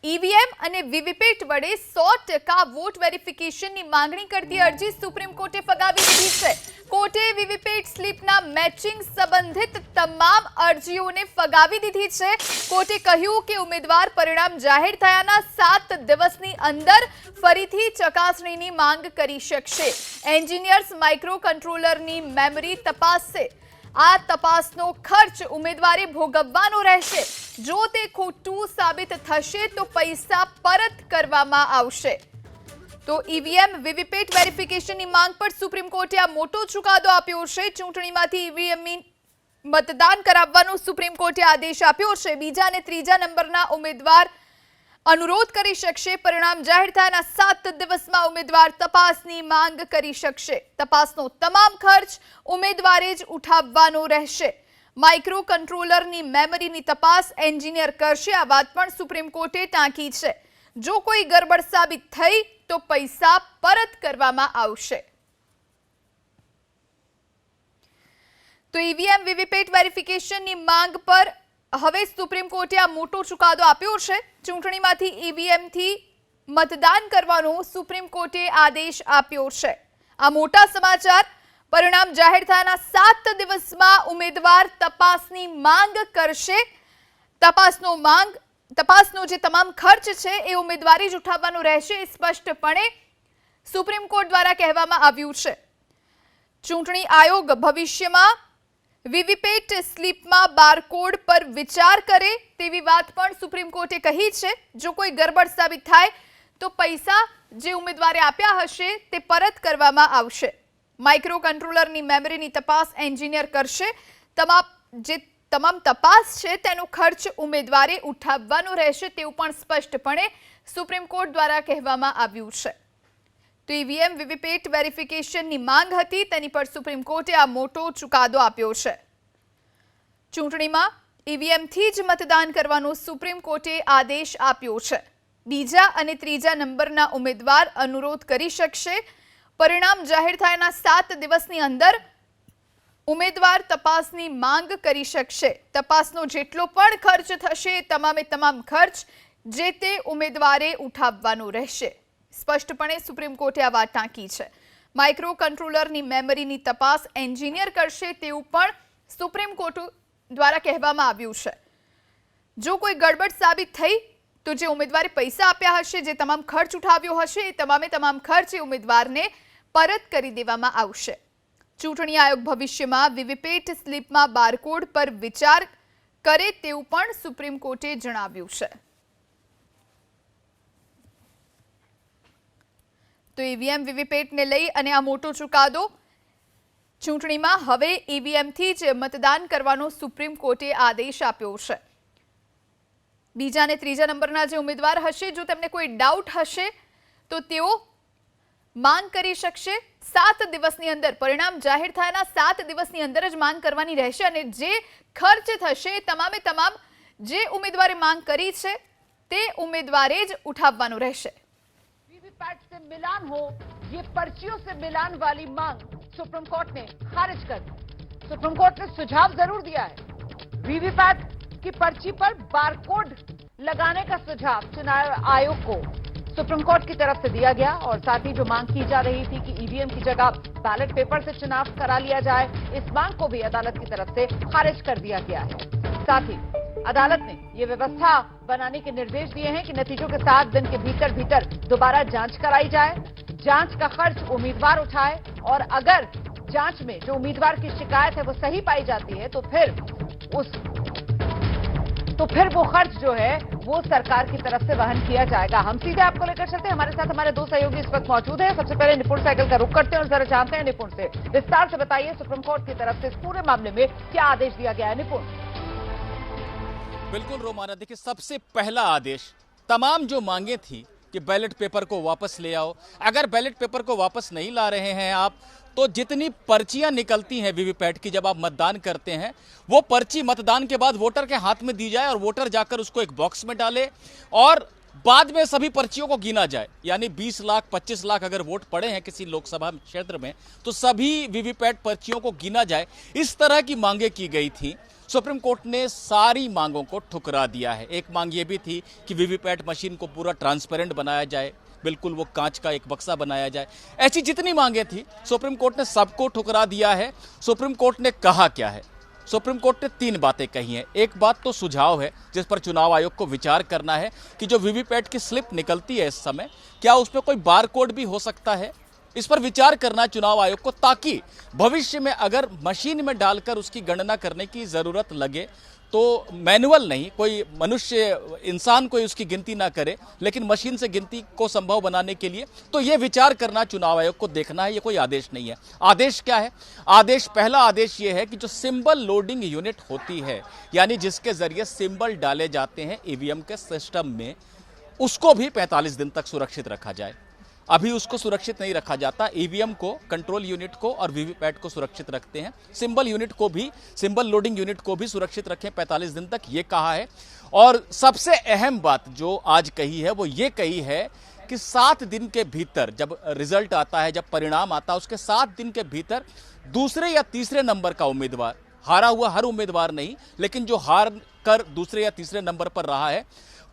EVM અને VVPAT વડે 100% vote વેરિફિકેશનની માંગણી કરતી અરજી સુપ્રીમ કોર્ટે ફગાવી દીધી છે। કોર્ટે વીવીપેટ સ્લીપના મેચિંગ સંબંધિત તમામ અરજીઓને ફગાવી દીધી છે। કોર્ટે કહ્યું કે ઉમેદવાર પરિણામ જાહેર થયાના 7 દિવસની અંદર ફરીથી ચકાસણીની માંગ કરી શકશે। એન્જિનિયર્સ માઇક્રો કંટ્રોલરની મેમરી તપાસશે। આ તપાસનો ખર્ચ ઉમેદવારે ભોગવવાનો રહેશે। જો તે ખોટું સાબિત થશે તો પૈસા પરત કરવામાં આવશે। તો ઈવીએમ વીવીપેટ વેરિફિકેશનની માંગ પર સુપ્રીમ કોર્ટે આ મોટો ચુકાદો આપ્યો છે। ચૂંટણીમાંથી ઈવીએમની મતદાન કરાવવાનો સુપ્રીમ કોર્ટે આદેશ આપ્યો છે। બીજા અને ત્રીજા નંબરના ઉમેદવાર अनुरोध કરી શકશે। પરિણામ જાહેર થયાના 7 દિવસમાં ઉમેદવાર તપાસની માંગ કરી શકશે। તપાસનો તમામ ખર્ચ ઉમેદવારે જ ઉઠાવવાનો રહેશે। માઇક્રો કંટ્રોલરની મેમરીની તપાસ એન્જિનિયર કરશે। આ વાત પણ સુપ્રીમ કોર્ટે ટાંકી છે। જો કોઈ ગરબડ સાબિત થઈ તો પૈસા પરત કરવામાં આવશે। તો ઈવીએમ વીવીપેટ વેરિફિકેશનની માંગ પર હવે સુપ્રીમ કોર્ટે આ મોટો ચુકાદો આપ્યો છે। ચૂંટણીમાંથી ઈવીએમથી મતદાન કરવાનો સુપ્રીમ કોર્ટે આદેશ આપ્યો છે। આ મોટા સમાચાર। પરિણામ જાહેર થયાના 7 દિવસમાં ઉમેદવાર તપાસની માંગ કરશે। તપાસનો જે તમામ ખર્ચ છે એ ઉમેદવારે જ ઉઠાવવાનો રહેશે। સ્પષ્ટપણે સુપ્રીમ કોર્ટ દ્વારા કહેવામાં આવ્યું છે। ચૂંટણી આયોગ ભવિષ્યમાં વીવીપેટ સ્લીપમાં બારકોડ પર વિચાર કરે તેવી વાત પણ સુપ્રીમ કોર્ટે કહી છે। જો કોઈ ગરબડ સાબિત થાય તો પૈસા જે ઉમેદવારે આપ્યા હશે તે પરત કરવામાં આવશે। માઇક્રો કંટ્રોલરની મેમરીની તપાસ એન્જિનિયર કરશે। તમામ તપાસ છે તેનો ખર્ચ ઉમેદવારે ઉઠાવવાનો રહેશે તેવું પણ સ્પષ્ટપણે સુપ્રીમ કોર્ટ દ્વારા કહેવામાં આવ્યું છે। તો ઈવીએમ વીવીપેટ વેરિફિકેશનની માંગ હતી તેની પર સુપ્રીમ કોર્ટે આ મોટો ચુકાદો આપ્યો છે। ચૂંટણીમાં ઈવીએમથી જ મતદાન કરવાનો સુપ્રીમ કોર્ટે આદેશ આપ્યો છે। બીજા અને ત્રીજા નંબરના ઉમેદવાર અનુરોધ કરી શકશે। પરિણામ જાહેર થયાના 7 દિવસની અંદર ઉમેદવાર તપાસની માંગ કરી શકશે। તપાસનો જેટલો પણ ખર્ચ થશે તમામે તમામ ખર્ચ જે તે ઉમેદવારે ઉઠાવવાનો રહેશે। સ્પષ્ટપણે સુપ્રીમ કોર્ટે આ વાત ટાંકી છે। માઇક્રો કંટ્રોલરની મેમરીની તપાસ એન્જિનિયર કરશે તેવું પણ સુપ્રીમ કોર્ટ દ્વારા કહેવામાં આવ્યું છે। જો કોઈ ગડબડ સાબિત થઈ તો જે ઉમેદવારે પૈસા આપ્યા હશે જે તમામ ખર્ચ ઉઠાવ્યો હશે એ તમામ ખર્ચ એ ઉમેદવારને પરત કરી દેવામાં આવશે। ચૂંટણી આયોગ ભવિષ્યમાં વીવીપેટ સ્લીપમાં બારકોડ પર વિચાર કરે તેવું પણ સુપ્રીમ કોર્ટે જણાવ્યું છે। તો ઈવીએમ વીવીપેટને લઈ અને આ મોટો ચુકાદો। ચૂંટણીમાં હવે ઈવીએમથી જ મતદાન કરવાનો સુપ્રીમ કોર્ટે આદેશ આપ્યો છે। બીજા અને ત્રીજા નંબરના જે ઉમેદવાર હશે જો તેમને કોઈ ડાઉટ હશે તો તેઓ માંગ કરી શકશે। 7 દિવસની અંદર પરિણામ જાહેર થયાના 7 દિવસની અંદર જ માંગ કરવાની રહેશે અને જે ખર્ચ થશે તમામે તમામ જે ઉમેદવારે માંગ કરી છે તે ઉમેદવારે જ ઉઠાવવાનો રહેશે। वीवीपैट से मिलान हो ये पर्चियों से मिलान वाली मांग सुप्रीम कोर्ट ने खारिज कर दी। सुप्रीम कोर्ट ने सुझाव जरूर दिया है। वीवीपैट की पर्ची पर बारकोड लगाने का सुझाव चुनाव आयोग को सुप्रीम कोर्ट की तरफ से दिया गया और साथ ही जो मांग की जा रही थी कि ईवीएम की जगह बैलेट पेपर से चुनाव करा लिया जाए इस मांग को भी अदालत की तरफ से खारिज कर दिया गया है। साथ ही अदालत ने ये व्यवस्था बनाने के निर्देश दिए हैं कि नतीजों के 7 दिन के भीतर दोबारा जांच कराई जाए। जांच का खर्च उम्मीदवार उठाए और अगर जांच में जो उम्मीदवार की शिकायत है वो सही पाई जाती है तो फिर वो खर्च जो है वो सरकार की तरफ से वहन किया जाएगा। हम सीधे आपको लेकर चलते हैं। हमारे साथ हमारे 2 सहयोगी इस वक्त मौजूद हैं। सबसे पहले निपुण साइकिल का रुख करते हैं और जरा जानते हैं निपुण से विस्तार से बताइए सुप्रीम कोर्ट की तरफ से इस पूरे मामले में क्या आदेश दिया गया है। निपुण। बिल्कुल रोमाना, देखिए सबसे पहला आदेश तमाम जो मांगे थी कि बैलेट पेपर को वापस ले आओ। अगर बैलेट पेपर को वापस नहीं ला रहे हैं आप तो जितनी पर्चियां निकलती हैं वीवीपैट की जब आप मतदान करते हैं वो पर्ची मतदान के बाद वोटर के हाथ में दी जाए और वोटर जाकर उसको एक बॉक्स में डाले और बाद में सभी पर्चियों को गिना जाए, यानी 20 लाख 25 लाख अगर वोट पड़े हैं किसी लोकसभा क्षेत्र में तो सभी वीवीपैट पर्चियों को गिना जाए, इस तरह की मांगे की गई थी। सुप्रीम कोर्ट ने सारी मांगों को ठुकरा दिया है। एक मांग ये भी थी कि वीवीपैट मशीन को पूरा ट्रांसपेरेंट बनाया जाए, बिल्कुल वो कांच का एक बक्सा बनाया जाए। ऐसी जितनी मांगे थी सुप्रीम कोर्ट ने सबको ठुकरा दिया है। सुप्रीम कोर्ट ने कहा क्या है? सुप्रीम कोर्ट ने 3 बातें कही हैं। एक बात तो सुझाव है जिस पर चुनाव आयोग को विचार करना है कि जो वीवीपैट की स्लिप निकलती है इस समय, क्या उसमें कोई बार कोड भी हो सकता है? इस पर विचार करना चुनाव आयोग को, ताकि भविष्य में अगर मशीन में डालकर उसकी गणना करने की जरूरत लगे तो मैनुअल नहीं, कोई मनुष्य इंसान कोई उसकी गिनती ना करे, लेकिन मशीन से गिनती को संभव बनाने के लिए तो यह विचार करना चुनाव आयोग को देखना है। ये कोई आदेश नहीं है। आदेश क्या है? आदेश, पहला आदेश ये है कि जो सिंबल लोडिंग यूनिट होती है, यानी जिसके जरिए सिंबल डाले जाते हैं ईवीएम के सिस्टम में, उसको भी 45 दिन तक सुरक्षित रखा जाए। अभी उसको सुरक्षित नहीं रखा जाता। ईवीएम को, कंट्रोल यूनिट को और वीवीपैट को सुरक्षित रखते हैं, सिंबल यूनिट को भी, सिंबल लोडिंग यूनिट को भी सुरक्षित रखें 45 दिन तक, ये कहा है। और सबसे अहम बात जो आज कही है वो ये कही है कि 7 दिन के भीतर जब रिजल्ट आता है, जब परिणाम आता है, उसके 7 दिन के भीतर दूसरे या तीसरे नंबर का उम्मीदवार, हारा हुआ हर उम्मीदवार नहीं, लेकिन जो हार कर दूसरे या तीसरे नंबर पर रहा है,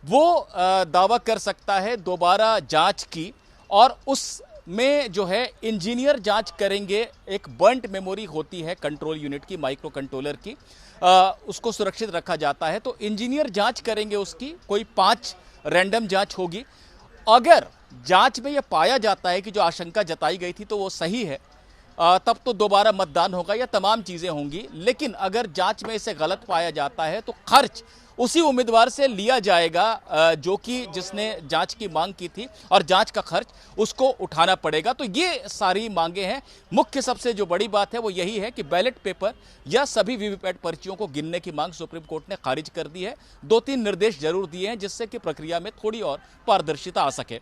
वो दावा कर सकता है दोबारा जांच की, और उसमें जो है इंजीनियर जांच करेंगे। एक बर्न्ट मेमोरी होती है कंट्रोल यूनिट की, माइक्रो कंट्रोलर की, उसको सुरक्षित रखा जाता है, तो इंजीनियर जांच करेंगे उसकी। कोई 5 रैंडम जांच होगी। अगर जांच में यह पाया जाता है कि जो आशंका जताई गई थी तो वो सही है, तब तो दोबारा मतदान होगा या तमाम चीजें होंगी। लेकिन अगर जांच में इसे गलत पाया जाता है तो खर्च उसी उम्मीदवार से लिया जाएगा जो कि जिसने जांच की मांग की थी, और जांच का खर्च उसको उठाना पड़ेगा। तो ये सारी मांगे हैं। मुख्य सबसे जो बड़ी बात है वो यही है कि बैलेट पेपर या सभी वीवीपैट पर्चियों को गिनने की मांग सुप्रीम कोर्ट ने खारिज कर दी है। 2-3 निर्देश जरूर दिए हैं जिससे कि प्रक्रिया में थोड़ी और पारदर्शिता आ सके।